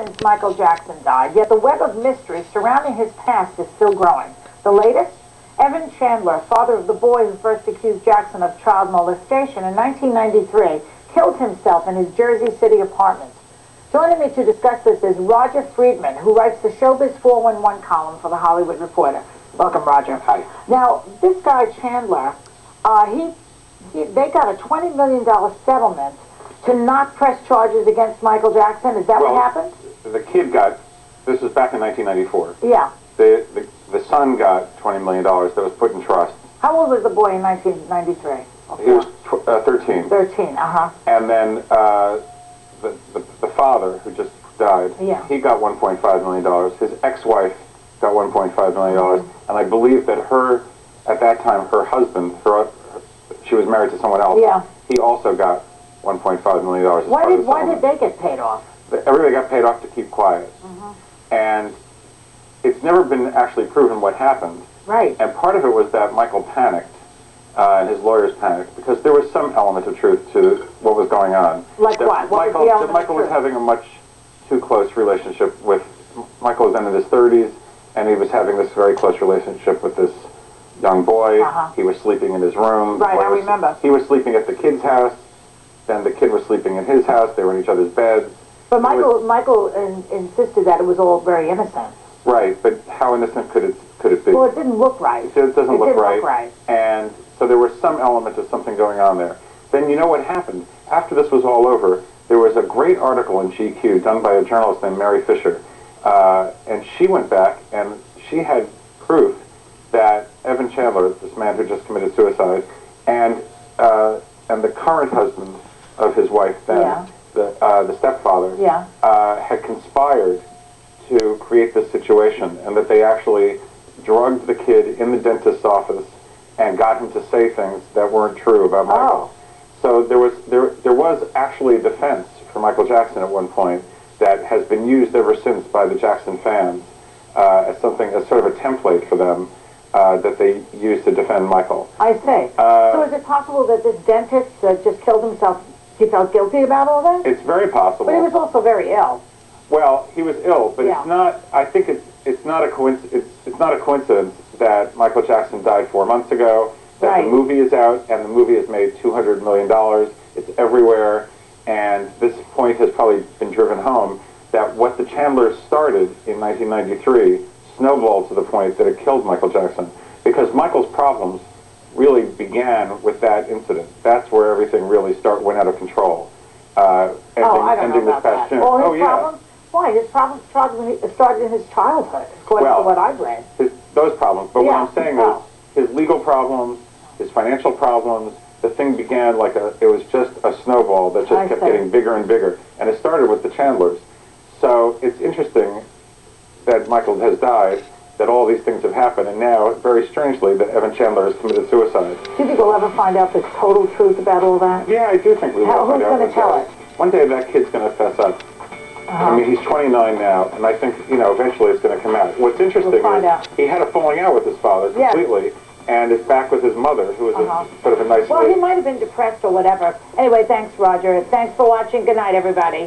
since Michael Jackson died, yet the web of mystery surrounding his past is still growing. The latest? Evan Chandler, father of the boy who first accused Jackson of child molestation in 1993, killed himself in his Jersey City apartment. Joining me to discuss this is Roger Friedman, who writes the Showbiz 411 column for The Hollywood Reporter. Welcome, Roger. Hi. Now, this guy, Chandler, they got a $20 million settlement to not press charges against Michael Jackson. Is that what happened? The kid got, this was back in 1994. Yeah. The son got $20 million that was put in trust. How old was the boy in 1993? He was 13. 13, uh-huh. And then the father, who just died, Yeah. he got $1.5 million. His ex-wife got $1.5 million. And I believe that at that time, her husband, she was married to someone else. Yeah. He also got $1.5 million. Why did they get paid off? Everybody got paid off to keep quiet. And it's never been actually proven what happened. Right. And part of it was that Michael panicked, and his lawyers panicked, because there was some element of truth to what was going on. Like what? What was the element Michael of was truth? having a much too close relationship with, Michael was then in his 30s, and he was having this very close relationship with this young boy. He was sleeping in his room. Right, I remember. He was sleeping at the kid's house, then the kid was sleeping in his house, they were in each other's beds. But Michael insisted that it was all very innocent. Right, but how innocent could it be? Well, it didn't look right. It doesn't look right. right. And so there was some element of something going on there. Then you know what happened? After this was all over, there was a great article in GQ done by a journalist named Mary Fisher. And she went back and she had proof that Evan Chandler, this man who just committed suicide, and the current husband of his wife then, the stepfather, had conspired to create this situation, and that they actually drugged the kid in the dentist's office and got him to say things that weren't true about Michael. So there was actually a defense for Michael Jackson at one point that has been used ever since by the Jackson fans as sort of a template for them that they use to defend Michael. I see. So is it possible that this dentist just killed himself? He felt guilty about all that? It's very possible. But he was also very ill. Well, he was ill, but it's not. I think it's not a coincidence. It's not a coincidence that Michael Jackson died 4 months ago. That the movie is out, and the movie has made $200 million. It's everywhere, and this point has probably been driven home that what the Chandlers started in 1993 snowballed to the point that it killed Michael Jackson, because Michael's problems really began with that incident. That's where everything really went out of control. I don't know about past that. June. All his problems? Why? His problems started in his childhood, according to what I've read. Those problems. But what I'm saying is, his legal problems, his financial problems, the thing began like it was just a snowball that just kept getting bigger and bigger. And it started with the Chandlers. So it's interesting that Michael has died, that all these things have happened, and now, very strangely, that Evan Chandler has committed suicide. Do you think we'll ever find out the total truth about all that? Yeah, I do think we will find out. Who's going to tell it? One day that kid's going to fess up. I mean, he's 29 now, and I think, eventually it's going to come out. What's interesting is he had a falling out with his father completely, and is back with his mother, who is sort of a nice lady. Well, he might have been depressed or whatever. Anyway, thanks, Roger. Thanks for watching. Good night, everybody.